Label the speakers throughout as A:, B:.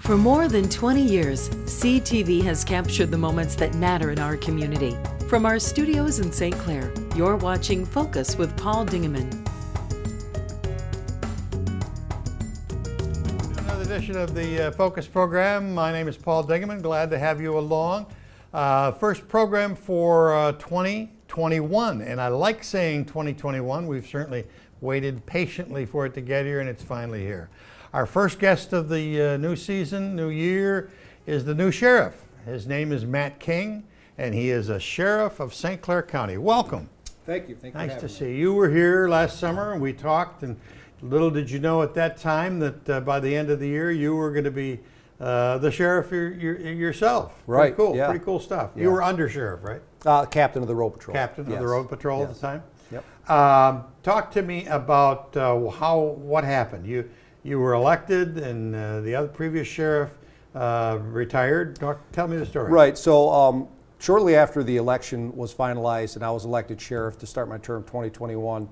A: For more than 20 years, CTV has captured the moments that matter in our community. From our studios in St. Clair, you're watching Focus with Paul Dingeman.
B: Another edition of the Focus program. My name is Paul Dingeman. Glad to have you along. First program for 2021, and I like saying 2021. We've certainly waited patiently for it to get here, and it's finally here. Our first guest of the new season, new year, is the new sheriff. His name is Matt King, and he is a sheriff of St. Clair County. Welcome.
C: Thank you.
B: Nice to see you. You were here last summer, and we talked, and little did you know at that time that by the end of the year, you were going to be the sheriff yourself.
C: Right.
B: Pretty cool.
C: Yeah.
B: Pretty cool stuff.
C: Yeah.
B: You were under sheriff, right?
C: Captain of the road patrol.
B: Captain of the road patrol at the time.
C: Yep.
B: Talk to me about what happened. You were elected, and the other previous sheriff retired. Tell me the story.
C: Right. So shortly after the election was finalized and I was elected sheriff to start my term 2021,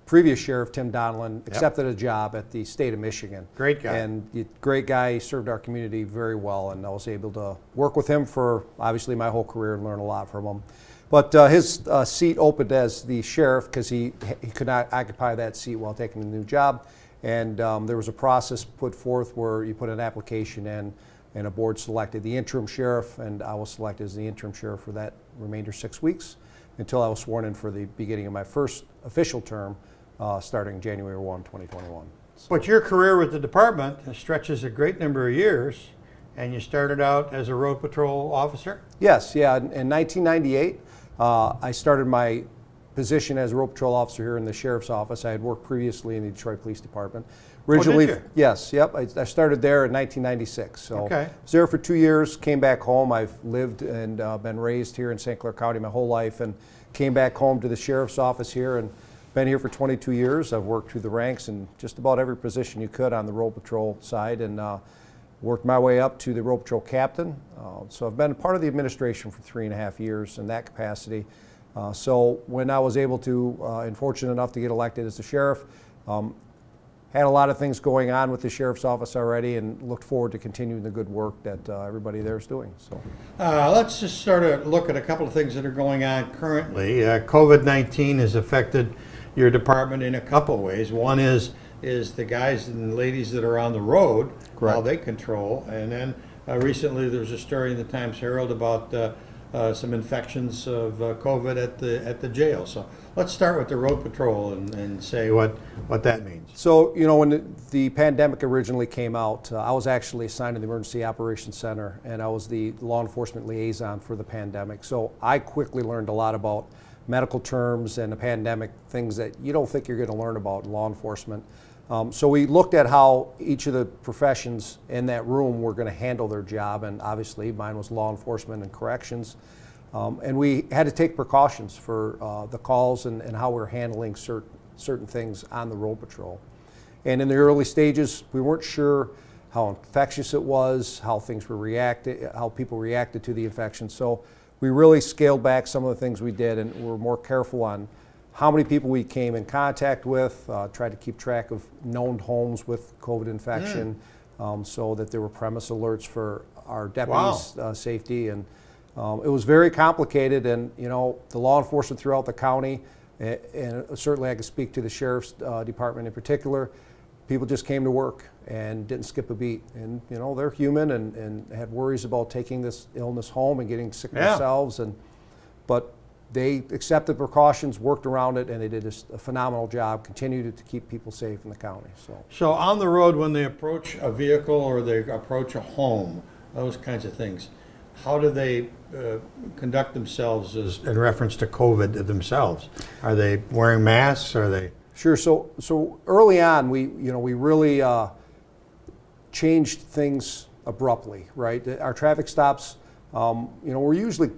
C: previous sheriff Tim Donlin accepted a job at the state of Michigan.
B: Great guy.
C: And great guy. He served our community very well, and I was able to work with him for obviously my whole career and learn a lot from him. But his seat opened as the sheriff because he could not occupy that seat while taking the new job. And there was a process put forth where you put an application in, and a board selected the interim sheriff, and I was selected as the interim sheriff for that remainder 6 weeks until I was sworn in for the beginning of my first official term starting January 1, 2021. So.
B: But your career with the department stretches a great number of years, and you started out as a road patrol officer?
C: Yes, yeah. In 1998, I started my position as a road patrol officer here in the sheriff's office. I had worked previously in the Detroit Police Department. Originally,
B: did you?
C: Yes, yep. I started there in 1996. So
B: okay.
C: I was there for 2 years, came back home. I've lived and been raised here in St. Clair County my whole life, and came back home to the sheriff's office here and been here for 22 years. I've worked through the ranks in just about every position you could on the road patrol side, and worked my way up to the road patrol captain. So I've been part of the administration for 3.5 years in that capacity. So when I was able to, and fortunate enough to get elected as the sheriff, had a lot of things going on with the sheriff's office already, and looked forward to continuing the good work that everybody there is doing. So,
B: let's just sort of look at a couple of things that are going on currently. COVID-19 has affected your department in a couple of ways. One is the guys and ladies that are on the road,
C: correct,
B: how they control, and then recently there was a story in the Times-Herald about some infections of COVID at the jail. So let's start with the road patrol and say what that means.
C: So, you know, when the pandemic originally came out, I was actually assigned to the Emergency Operations Center, and I was the law enforcement liaison for the pandemic. So I quickly learned a lot about medical terms and the pandemic, things that you don't think you're going to learn about in law enforcement. So we looked at how each of the professions in that room were going to handle their job, and obviously mine was law enforcement and corrections. And we had to take precautions for the calls and how we're handling certain things on the road patrol. And in the early stages, we weren't sure how infectious it was, how people reacted to the infection. So we really scaled back some of the things we did, and were more careful on how many people we came in contact with, tried to keep track of known homes with COVID infection, so that there were premise alerts for our deputies' safety. And it was very complicated, and you know, the law enforcement throughout the county, and certainly I can speak to the sheriff's department in particular, people just came to work and didn't skip a beat. And you know, they're human and had worries about taking this illness home and getting sick themselves, but they accepted precautions, worked around it, and they did a phenomenal job, continued to keep people safe in the county.
B: So on the road, when they approach a vehicle or they approach a home, those kinds of things, how do they conduct themselves in reference to COVID themselves? Are they wearing masks? Are they?
C: Sure. So early on, we really changed things abruptly, right? Our traffic stops, we're usually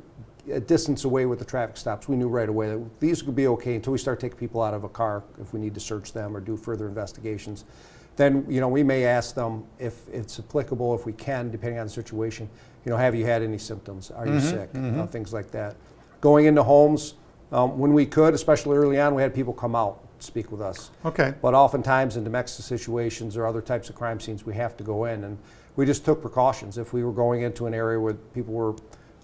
C: a distance away with the traffic stops. We knew right away that these could be okay until we start taking people out of a car if we need to search them or do further investigations. Then, we may ask them if it's applicable, if we can, depending on the situation, have you had any symptoms? Are you sick? Things like that. Going into homes, when we could, especially early on, we had people come out speak with us.
B: Okay.
C: But oftentimes in domestic situations or other types of crime scenes, we have to go in, and we just took precautions. If we were going into an area where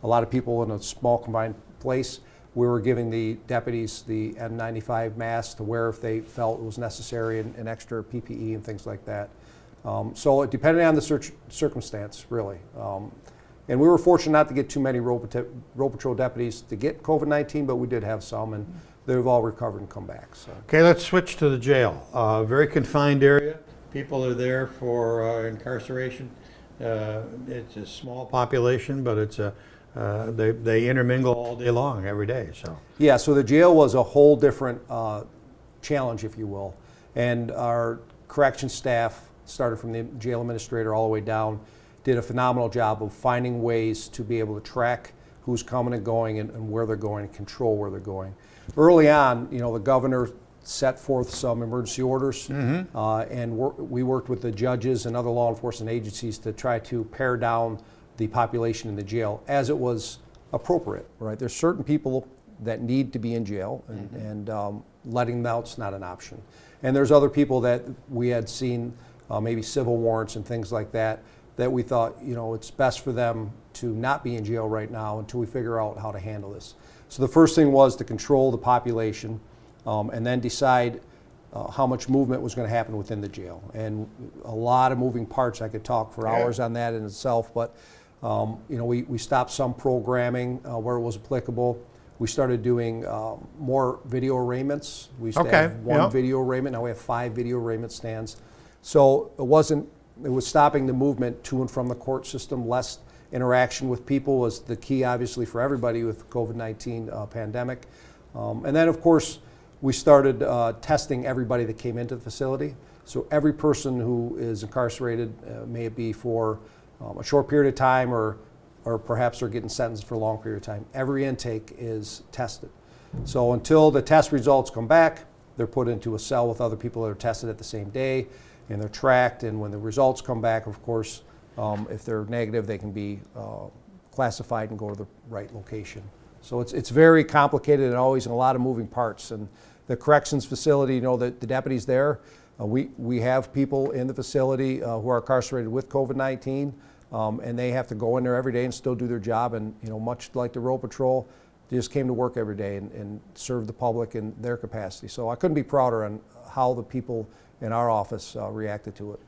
C: a lot of people in a small combined place, we were giving the deputies the N95 masks to wear if they felt it was necessary, and extra PPE and things like that. So it depended on the circumstance, really. And we were fortunate not to get too many road patrol deputies to get COVID-19, but we did have some, and they've all recovered and come back. So.
B: Okay, let's switch to the jail. Very confined area. People are there for incarceration. It's a small population, but it's they intermingle all day long, every day. So
C: yeah, so the jail was a whole different challenge, if you will, and our corrections staff, started from the jail administrator all the way down, did a phenomenal job of finding ways to be able to track who's coming and going and where they're going and control where they're going. Early on, the governor set forth some emergency orders, and we worked with the judges and other law enforcement agencies to try to pare down the population in the jail as it was appropriate, right? There's certain people that need to be in jail, and letting them out's not an option. And there's other people that we had seen, maybe civil warrants and things like that we thought, it's best for them to not be in jail right now until we figure out how to handle this. So the first thing was to control the population, and then decide how much movement was going to happen within the jail. And a lot of moving parts. I could talk for hours on that in itself, but we stopped some programming where it was applicable. We started doing more video arraignments. We used to have one video arraignment. Now we have 5 video arraignment stands. So it was stopping the movement to and from the court system. Less interaction with people was the key, obviously, for everybody with COVID-19 pandemic. And then, of course, we started testing everybody that came into the facility. So every person who is incarcerated, may it be for a short period of time or perhaps they're getting sentenced for a long period of time, every intake is tested. So until the test results come back, they're put into a cell with other people that are tested at the same day, and they're tracked. And when the results come back, of course, if they're negative, they can be classified and go to the right location. So it's very complicated and always in a lot of moving parts. And the corrections facility, the deputies there, we have people in the facility who are incarcerated with COVID-19, and they have to go in there every day and still do their job. And much like the road patrol, they just came to work every day and served the public in their capacity. So I couldn't be prouder on how the people in our office reacted to it.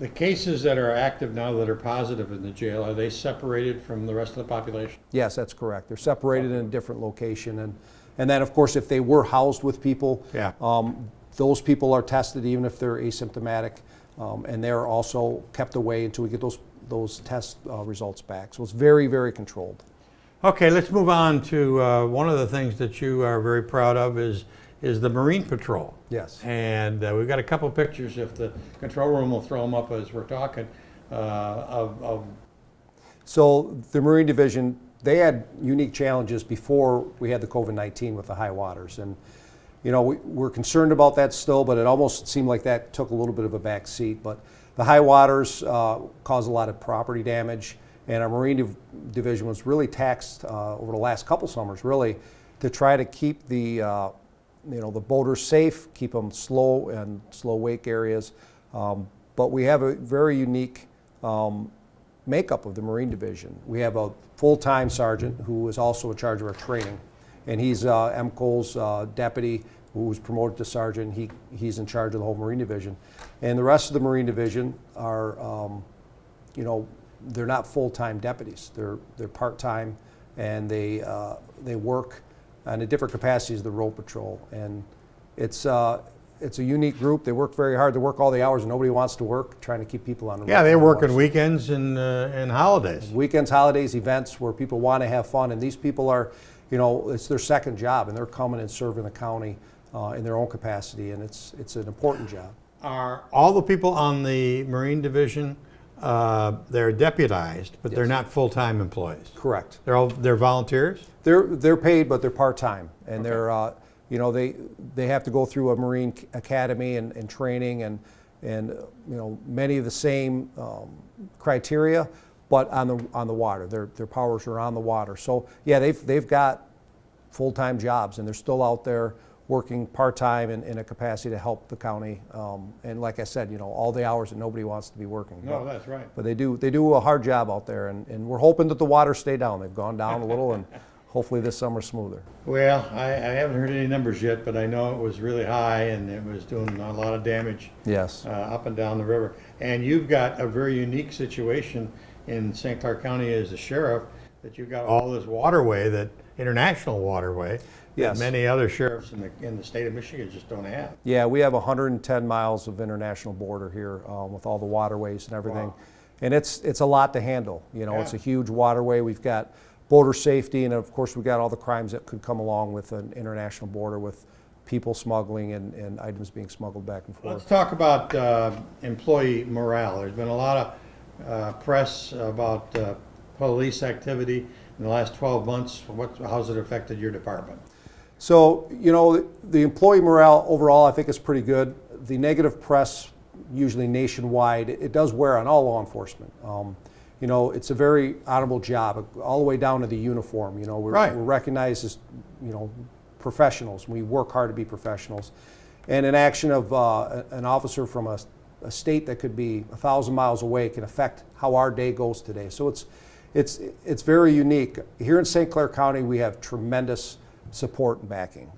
B: the cases that are active now that are positive in the jail, are they separated from the rest of the population?
C: Yes, that's correct. They're separated in a different location. And then, of course, if they were housed with people, those people are tested even if they're asymptomatic, and they're also kept away until we get those test results back. So it's very, very controlled.
B: Okay, let's move on to one of the things that you are very proud of is the Marine Patrol.
C: Yes.
B: And we've got a couple pictures, if the control room will throw them up as we're talking, of
C: So the Marine Division, they had unique challenges before we had the COVID-19 with the high waters. And, you know, we're concerned about that still, but it almost seemed like that took a little bit of a back seat. But the high waters caused a lot of property damage, and our Marine Division was really taxed over the last couple summers, really, to try to keep the the boaters safe, keep them slow and slow wake areas. But we have a very unique makeup of the Marine Division. We have a full-time sergeant who is also in charge of our training, and he's MCOL's deputy who was promoted to sergeant. He's in charge of the whole Marine Division. And the rest of the Marine Division are, they're not full-time deputies. They're part-time, and they work on a different capacity as the road patrol. And it's a unique group. They work very hard. They work all the hours, and nobody wants to work, trying to keep people on the road.
B: Yeah, they work on weekends and holidays.
C: Weekends, holidays, events where people want to have fun. And these people are, it's their second job, and they're coming and serving the county in their own capacity, and it's an important job.
B: Are all the people on the Marine Division, they're deputized, but they're not full-time employees?
C: Correct.
B: They're volunteers?
C: They're paid, but they're part-time, and they're they have to go through a Marine Academy and training and many of the same criteria, but on the water. Their powers are on the water. So yeah, they've got full-time jobs, and they're still out there working part-time in a capacity to help the county. And like I said, all the hours that nobody wants to be working.
B: No, that's right.
C: But they do a hard job out there, and we're hoping that the waters stay down. They've gone down a little, and hopefully this summer's smoother.
B: Well, I haven't heard any numbers yet, but I know it was really high and it was doing a lot of damage.
C: Yes.
B: Up and down the river. And you've got a very unique situation in St. Clair County as the sheriff, that you've got all this waterway, that international waterway,
C: Yes.
B: that many other sheriffs in the state of Michigan just don't have.
C: Yeah, we have 110 miles of international border here with all the waterways and everything.
B: Wow.
C: And it's a lot to handle. It's a
B: Yeah.
C: huge waterway. We've got border safety, and of course we've got all the crimes that could come along with an international border, with people smuggling and items being smuggled back and forth.
B: Let's talk about employee morale. There's been a lot of press about police activity in the last 12 months. How's it affected your department?
C: So, the employee morale overall I think is pretty good. The negative press, usually nationwide, it does wear on all law enforcement. It's a very honorable job, all the way down to the uniform.
B: Right.
C: We're recognized as, professionals. We work hard to be professionals. And an action of an officer from a state that could be 1,000 miles away can affect how our day goes today. So it's very unique. Here in St. Clair County, we have tremendous support and backing.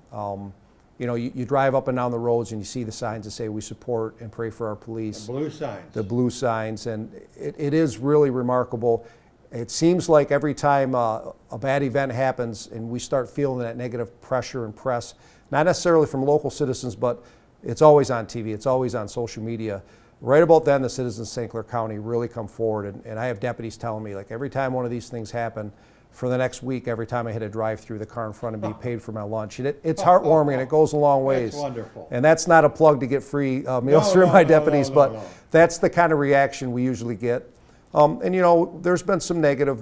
C: You drive up and down the roads and you see the signs that say we support and pray for our police.
B: The blue signs.
C: The blue signs, and it is really remarkable. It seems like every time a bad event happens and we start feeling that negative pressure and press, not necessarily from local citizens, but it's always on TV, it's always on social media. Right about then, the citizens of St. Clair County really come forward, and I have deputies telling me, like, every time one of these things happen, for the next week, every time I hit a drive-through, the car in front of me paid for my lunch. It's heartwarming, and it goes a long ways.
B: That's wonderful.
C: And that's not a plug to get free meals for my deputies,
B: no.
C: but that's the kind of reaction we usually get. There's been some negative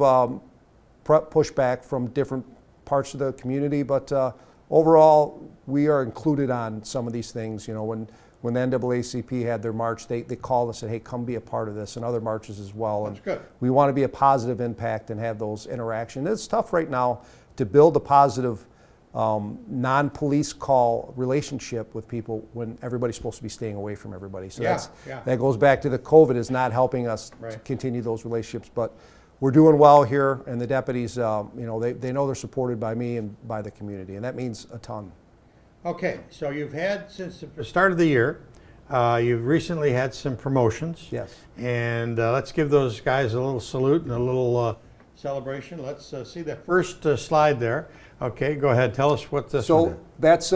C: pushback from different parts of the community, but overall, we are included on some of these things. When the NAACP had their march, they called us and said, hey, come be a part of this, and other marches as well.
B: That's good.
C: We want to be a positive impact and have those interactions. It's tough right now to build a positive non-police call relationship with people when everybody's supposed to be staying away from everybody. So that goes back to the COVID is not helping us to continue those relationships. But we're doing well here, and the deputies, they know they're supported by me and by the community, and that means a ton.
B: Okay, so you've had, since the start of the year, you've recently had some promotions.
C: Yes.
B: And let's give those guys a little salute and a little celebration. Let's see the first slide there. Okay, go ahead. Tell us what this one is.
C: So that's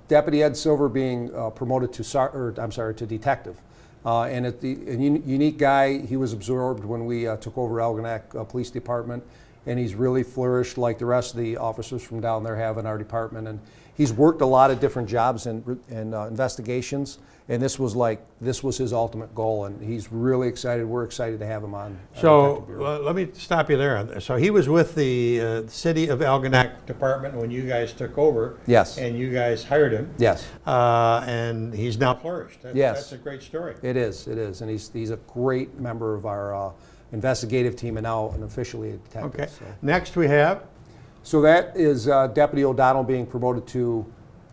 C: Deputy Ed Silver being promoted to detective. And a unique guy. He was absorbed when we took over Algonac Police Department, and he's really flourished like the rest of the officers from down there have in our department. And he's worked a lot of different jobs and investigations, and this was his ultimate goal, and he's really excited. We're excited to have him on.
B: So let me stop you there. So he was with the City of Algonac Department when you guys took over.
C: Yes.
B: And you guys hired him.
C: Yes.
B: And he's now flourished. That's a great story.
C: It is, and he's a great member of our investigative team, and now officially a detective.
B: Okay.
C: So.
B: Next we have?
C: So that is Deputy O'Donnell being promoted to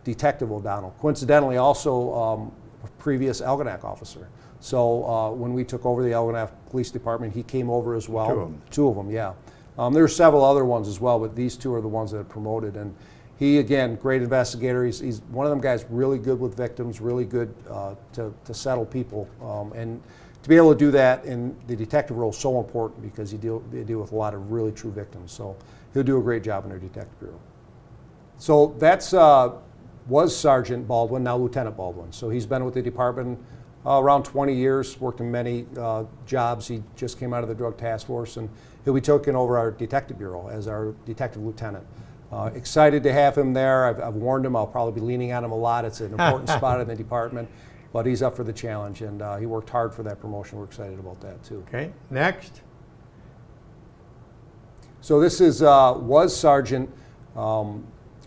C: Detective O'Donnell. Coincidentally, also a previous Algonac officer. So when we took over the Algonac Police Department, he came over as well.
B: Two of them.
C: Two of them, yeah. There are several other ones as well, but these two are the ones that are promoted. And he, again, great investigator. He's one of them guys really good with victims, really good to settle people. And to be able to do that in the detective role is so important because they deal with a lot of really true victims. So he'll do a great job in our detective bureau. So that's was Sergeant Baldwin, now Lieutenant Baldwin. So he's been with the department around 20 years, worked in many jobs. He just came out of the Drug Task Force, and he'll be taking over our detective bureau as our detective lieutenant. Excited to have him there. I've warned him I'll probably be leaning on him a lot. It's an important spot in the department, but he's up for the challenge, and he worked hard for that promotion. We're excited about that too.
B: Okay, next.
C: So this is was Sergeant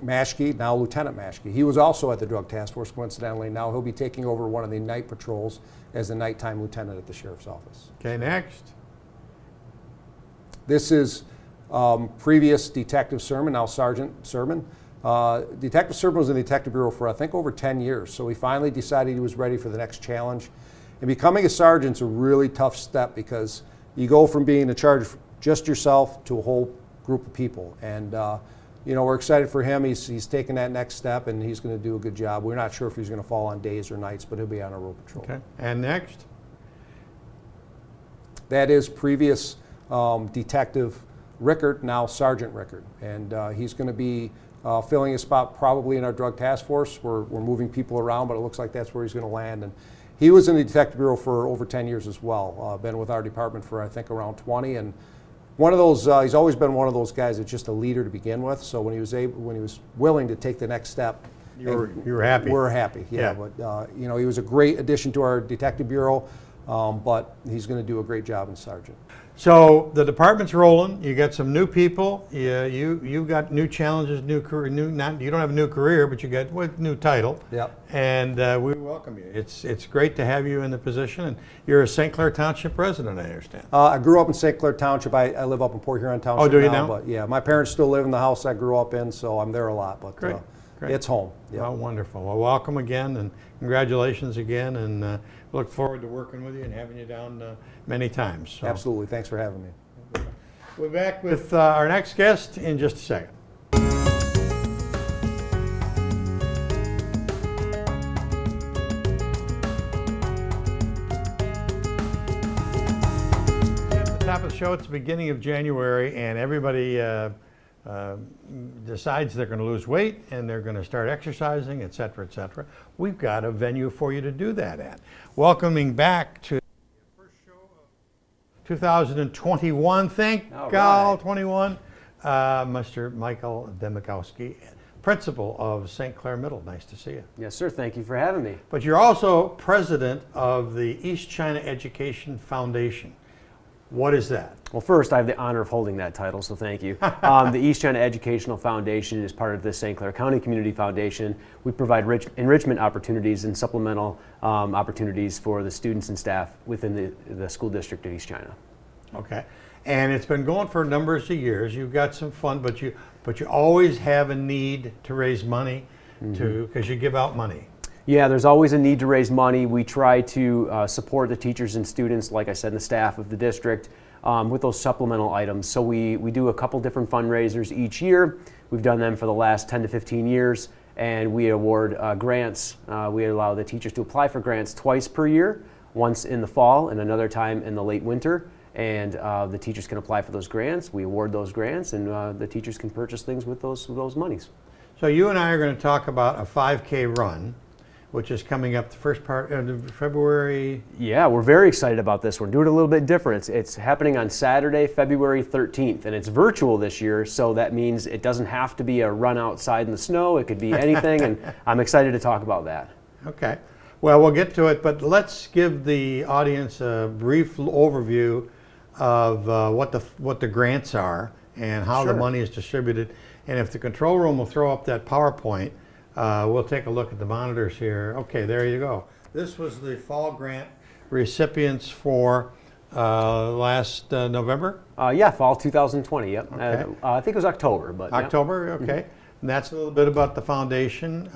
C: Maschke, now Lieutenant Maschke. He was also at the Drug Task Force, coincidentally. Now he'll be taking over one of the night patrols as the nighttime lieutenant at the Sheriff's Office.
B: Okay, next.
C: This is previous Detective Sermon, now Sergeant Sermon. Detective Serban was in the Detective Bureau for I think over 10 years, so he finally decided he was ready for the next challenge. And becoming a sergeant's a really tough step because you go from being in charge of just yourself to a whole group of people. And we're excited for him. He's taken that next step, and he's going to do a good job. We're not sure if he's going to fall on days or nights, but he'll be on a road patrol.
B: Okay. And next?
C: That is previous Detective Rickard, now Sergeant Rickard. And he's going to be filling a spot probably in our drug task force. We're moving people around, but it looks like that's where he's going to land. And he was in the Detective Bureau for over 10 years as well. Been with our department for I think around 20. And one of those, he's always been one of those guys that's just a leader to begin with. So when he was willing to take the next step,
B: you were happy.
C: We're happy, yeah. But he was a great addition to our Detective Bureau. But he's going to do a great job in Sergeant.
B: So the department's rolling. You got some new people. You got new challenges, new career. You don't have a new career, but you got a new title.
C: Yep.
B: And we welcome you. It's great to have you in the position. And you're a St. Clair Township resident, I understand.
C: I grew up in St. Clair Township. I live up in Port Huron Township.
B: Oh, do you now?
C: But yeah, my parents still live in the house I grew up in, so I'm there a lot. But
B: Great.
C: it's home. Yep.
B: Oh, wonderful. Well, welcome again, and congratulations again. And look forward to working with you and having you down many times. So.
C: Absolutely. Thanks for having me.
B: We're back with our next guest in just a second. At the top of the show, it's the beginning of January, and everybody decides they're going to lose weight and they're going to start exercising, et cetera, et cetera. We've got a venue for you to do that at. Welcoming back to the first show of 2021, thank God, 21, Mr. Michael Demikowski, principal of St. Clair Middle. Nice to see you.
D: Yes, sir. Thank you for having me.
B: But you're also president of the East China Education Foundation. What is that?
D: Well, first, I have the honor of holding that title, so thank you. The East China Educational Foundation is part of the St. Clair County Community Foundation. We provide enrichment opportunities and supplemental opportunities for the students and staff within the school district of East China.
B: Okay. And it's been going for numbers of years. You've got some fun, but you always have a need to raise money because you give out money.
D: Yeah, there's always a need to raise money. We try to support the teachers and students, like I said, and the staff of the district with those supplemental items. So we do a couple different fundraisers each year. We've done them for the last 10 to 15 years, and we award grants. We allow the teachers to apply for grants twice per year, once in the fall and another time in the late winter. And the teachers can apply for those grants. We award those grants, and the teachers can purchase things with those monies.
B: So you and I are going to talk about a 5K run, which is coming up the first part of February.
D: Yeah, we're very excited about this. We're doing it a little bit different. It's happening on Saturday, February 13th, and it's virtual this year, so that means it doesn't have to be a run outside in the snow. It could be anything, and I'm excited to talk about that.
B: Okay. Well, we'll get to it, but let's give the audience a brief overview of what the grants are and how the money is distributed. And if the control room will throw up that PowerPoint, we'll take a look at the monitors here. Okay, there you go. This was the fall grant recipients for last November?
D: Yeah, fall 2020, yep.
B: Okay.
D: I think it was October. But
B: October,
D: yep.
B: okay. And that's a little bit about the foundation.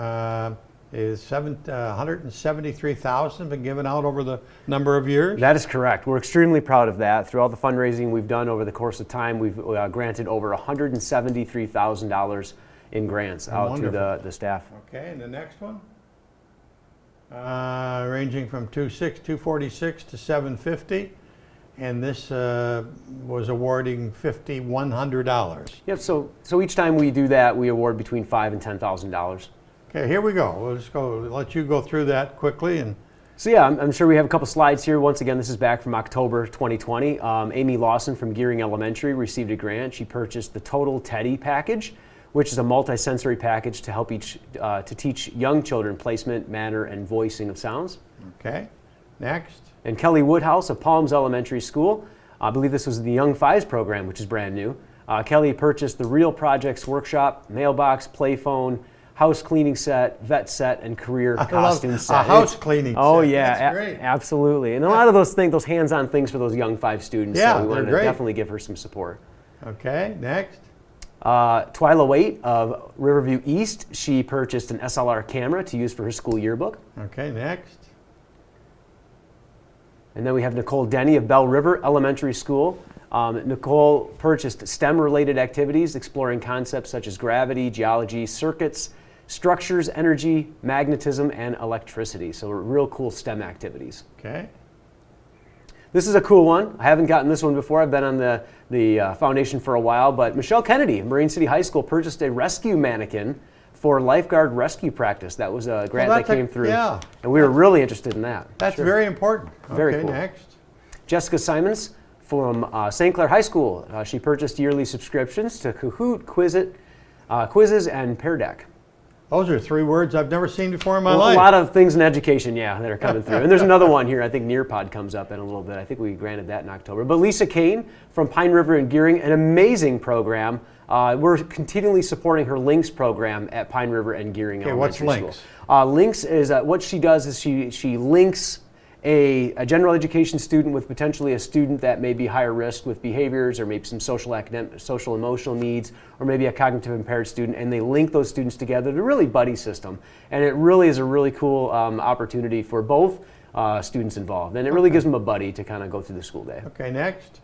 B: Is $173,000 been given out over the number of years?
D: That is correct. We're extremely proud of that. Throughout the fundraising we've done over the course of time, we've granted over $173,000 in grants out to the staff.
B: Okay, and the next one? Ranging from $246 to $750, and this was awarding $5,100.
D: Yep. So each time we do that, we award between $5,000 and $10,000.
B: Okay, here we go. We'll just let you go through that quickly. And
D: so yeah, I'm sure we have a couple slides here. Once again, this is back from October 2020. Amy Lawson from Gearing Elementary received a grant. She purchased the Total Teddy package, which is a multi-sensory package to help to teach young children placement, manner, and voicing of sounds.
B: Okay, next.
D: And Kelly Woodhouse of Palms Elementary School, I believe this was the Young Fives program, which is brand new. Kelly purchased the Real Projects Workshop, mailbox, play phone, house cleaning set, vet set, and career costume set.
B: A house cleaning set.
D: Oh yeah,
B: that's great.
D: Absolutely. And a lot of those things, those hands-on things for those young 5 students.
B: Yeah,
D: so we wanted
B: they're great.
D: to definitely give her some support.
B: Okay, next.
D: Twyla Waite of Riverview East, she purchased an SLR camera to use for her school yearbook.
B: Okay, next.
D: And then we have Nicole Denny of Bell River Elementary School. Nicole purchased STEM-related activities exploring concepts such as gravity, geology, circuits, structures, energy, magnetism, and electricity. So real cool STEM activities.
B: Okay.
D: This is a cool one. I haven't gotten this one before. I've been on the foundation for a while, but Michelle Kennedy of Marine City High School purchased a rescue mannequin for lifeguard rescue practice. That was a grant that came through.
B: Yeah.
D: And we were really interested in that.
B: That's very important.
D: Very
B: okay,
D: cool.
B: Next.
D: Jessica Simons from St. Clair High School. She purchased yearly subscriptions to Kahoot, Quizzes, and Pear Deck.
B: Those are 3 words I've never seen before in my life.
D: A lot of things in education, yeah, that are coming through. And there's another one here. I think Nearpod comes up in a little bit. I think we granted that in October. But Lisa Kane from Pine River and Gearing, an amazing program. We're continually supporting her Links program at Pine River and Gearing Elementary
B: what's
D: School.
B: Links?
D: Links is what she does is she links a general education student with potentially a student that may be higher risk with behaviors or maybe some social emotional needs, or maybe a cognitive impaired student, and they link those students together to really buddy system. And it really is a really cool opportunity for both students involved, and it really gives them a buddy to kind of go through the school day.
B: Okay, next.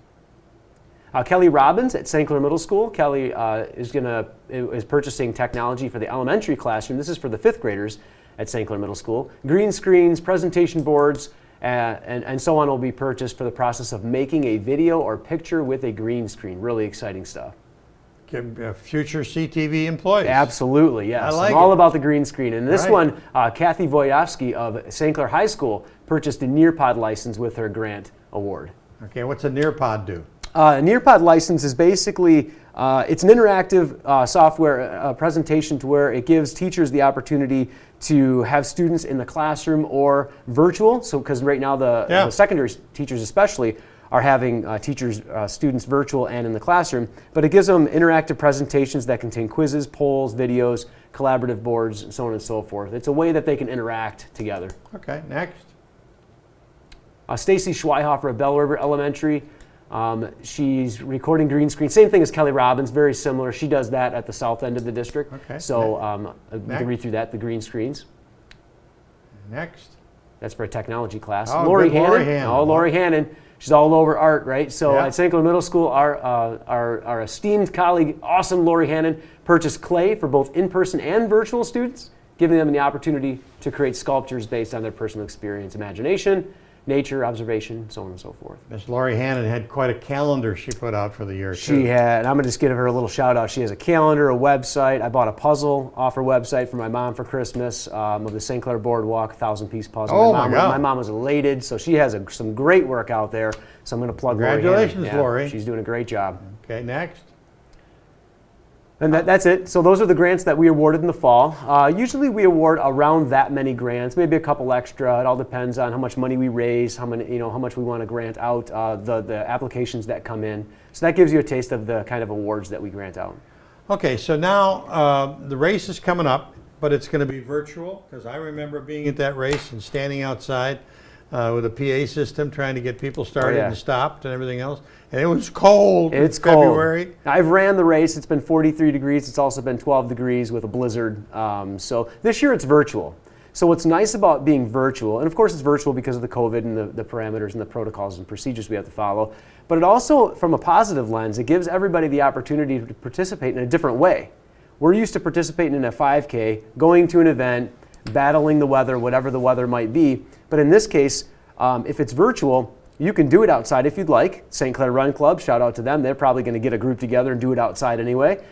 D: Kelly Robbins at St. Clair Middle School. Kelly is purchasing technology for the elementary classroom. This is for the 5th graders at St. Clair Middle School. Green screens, presentation boards, and so on will be purchased for the process of making a video or picture with a green screen. Really exciting stuff.
B: Future CTV employees.
D: Absolutely, yes.
B: I like
D: I'm all
B: it.
D: about the green screen. And this
B: Right.
D: one, Kathy Voyovsky of St. Clair High School purchased a Nearpod license with her grant award.
B: Okay, what's a Nearpod do?
D: A Nearpod license is basically, it's an interactive software presentation to where it gives teachers the opportunity to have students in the classroom or virtual. So, because right now the secondary teachers especially are having students virtual and in the classroom, but it gives them interactive presentations that contain quizzes, polls, videos, collaborative boards, and so on and so forth. It's a way that they can interact together.
B: Okay, next.
D: Stacy Schweihofer of Bell River Elementary. She's recording green screen. Same thing as Kelly Robbins, very similar. She does that at the south end of the district.
B: Okay.
D: So you can read through that, the green screens.
B: Next.
D: That's for a technology class.
B: Oh,
D: Lori
B: good Lori
D: Hannon.
B: Hannon.
D: Oh, Lori Hannon. She's all over art, right? So
B: Yeah.
D: at St. Clair Middle School, our esteemed colleague, awesome Lori Hannon, purchased clay for both in-person and virtual students, giving them the opportunity to create sculptures based on their personal experience, imagination, nature, observation, so on and so forth.
B: Miss Lori Hannon had quite a calendar she put out for the year, too.
D: She had, and I'm going to just give her a little shout out. She has a calendar, a website. I bought a puzzle off her website for my mom for Christmas of the St. Clair Boardwalk 1,000-piece puzzle.
B: Oh, my God.
D: My mom was elated, so she has some great work out there. So I'm going to plug Lori Hannon.
B: Congratulations, Lori.
D: She's doing a great job.
B: Okay, next.
D: And that's it. So those are the grants that we awarded in the fall. Usually we award around that many grants, maybe a couple extra. It all depends on how much money we raise, how much we want to grant out, the applications that come in. So that gives you a taste of the kind of awards that we grant out.
B: Okay, so now the race is coming up, but it's going to be virtual, because I remember being at that race and standing outside with a PA system trying to get people started and stopped and everything else. And it was cold in February.
D: I've ran the race. It's been 43 degrees. It's also been 12 degrees with a blizzard. So this year it's virtual. So what's nice about being virtual, and of course it's virtual because of the COVID and the parameters and the protocols and procedures we have to follow, but it also, from a positive lens, it gives everybody the opportunity to participate in a different way. We're used to participating in a 5K, going to an event, battling the weather, whatever the weather might be. But in this case, if it's virtual, you can do it outside if you'd like. St. Clair Run Club, shout out to them. They're probably going to get a group together and do it outside anyway.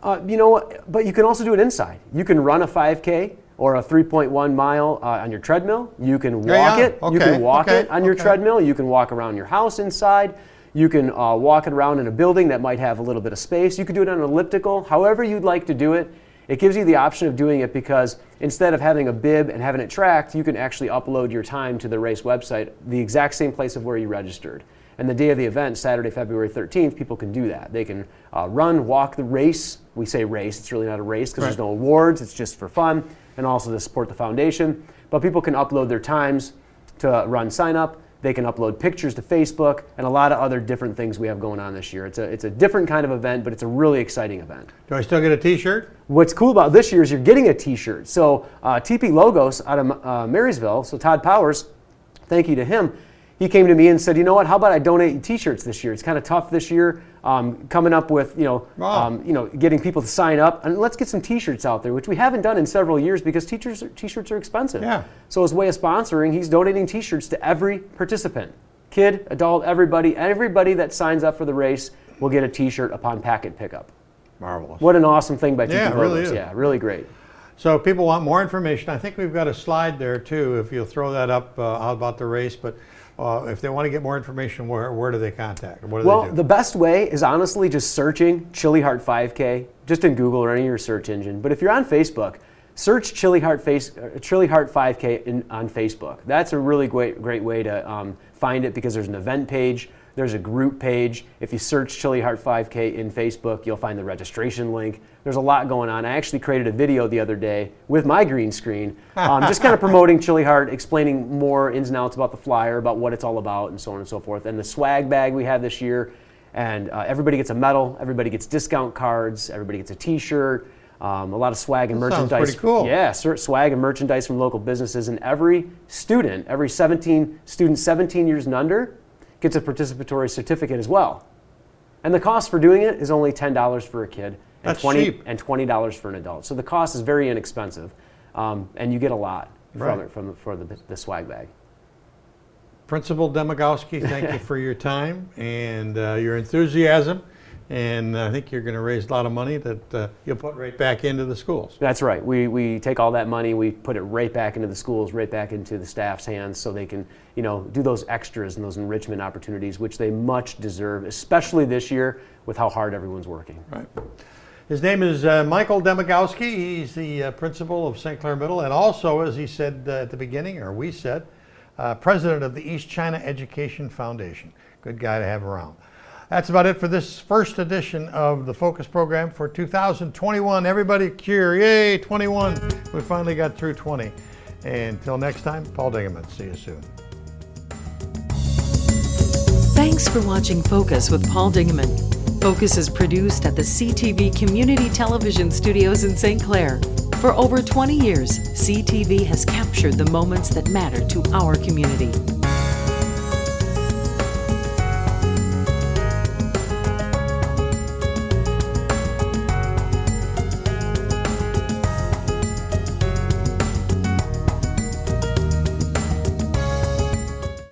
D: But you can also do it inside. You can run a 5K or a 3.1 mile on your treadmill. You can walk it. You can walk it on your treadmill. You can walk around your house inside. You can walk it around in a building that might have a little bit of space. You can do it on an elliptical. However you'd like to do it. It gives you the option of doing it because instead of having a bib and having it tracked, you can actually upload your time to the race website, the exact same place of where you registered. And the day of the event, Saturday, February 13th, people can do that. They can run, walk the race. We say race, it's really not a race because there's no awards, it's just for fun and also to support the foundation. But people can upload their times to run sign up. They can upload pictures to Facebook and a lot of other different things we have going on this year. It's a different kind of event, but it's a really exciting event.
B: Do I still get a t-shirt?
D: What's cool about this year is you're getting a t-shirt. So TP Logos out of Marysville, so Todd Powers, thank you to him, he came to me and said, you know what, how about I donate t-shirts this year? It's kind of tough this year, coming up with, getting people to sign up, and let's get some t-shirts out there, which we haven't done in several years because t-shirts are expensive.
B: Yeah.
D: So as a way of sponsoring, he's donating t-shirts to every participant. Kid, adult, everybody that signs up for the race will get a t-shirt upon packet pickup.
B: Marvelous.
D: What an awesome thing by TP
B: Yeah, it really
D: Logos.
B: is.
D: Yeah, really great.
B: So if people want more information, I think we've got a slide there too, if you'll throw that up about the race. But if they want to get more information, where do they contact? What do they do?
D: The best way is honestly just searching Chilli Heart 5K, just in Google or any of your search engine. But if you're on Facebook, search Chilli Heart 5K on Facebook. That's a really great way to find it because there's an event page, there's a group page. If you search Chilli Heart 5K in Facebook, you'll find the registration link. There's a lot going on. I actually created a video the other day with my green screen, just kind of promoting Chilli Heart, explaining more ins and outs about the flyer, about what it's all about, and so on and so forth. And the swag bag we have this year, and everybody gets a medal, everybody gets discount cards, everybody gets a t-shirt, a lot of swag and merchandise.
B: Sounds pretty cool.
D: Yeah, swag and merchandise from local businesses, and every 17 years and under, gets a participatory certificate as well. And the cost for doing it is only $10 for a kid and
B: That's cheap.
D: and $20 for an adult. So the cost is very inexpensive, and you get a lot from it for the swag bag.
B: Principal Demagowski, thank you for your time and your enthusiasm. And I think you're going to raise a lot of money that you'll put right back into the schools.
D: That's right. We take all that money, we put it right back into the schools, right back into the staff's hands so they can, do those extras and those enrichment opportunities, which they much deserve, especially this year with how hard everyone's working.
B: Right. His name is Michael Demagowski. He's the principal of St. Clair Middle and also, as he said at the beginning, or we said, president of the East China Education Foundation. Good guy to have around. That's about it for this first edition of the Focus program for 2021. Everybody cheer, yay, 21. We finally got through 20. And until next time, Paul Dingeman. See you soon.
A: Thanks for watching Focus with Paul Dingeman. Focus is produced at the CTV Community Television Studios in St. Clair. For over 20 years, CTV has captured the moments that matter to our community.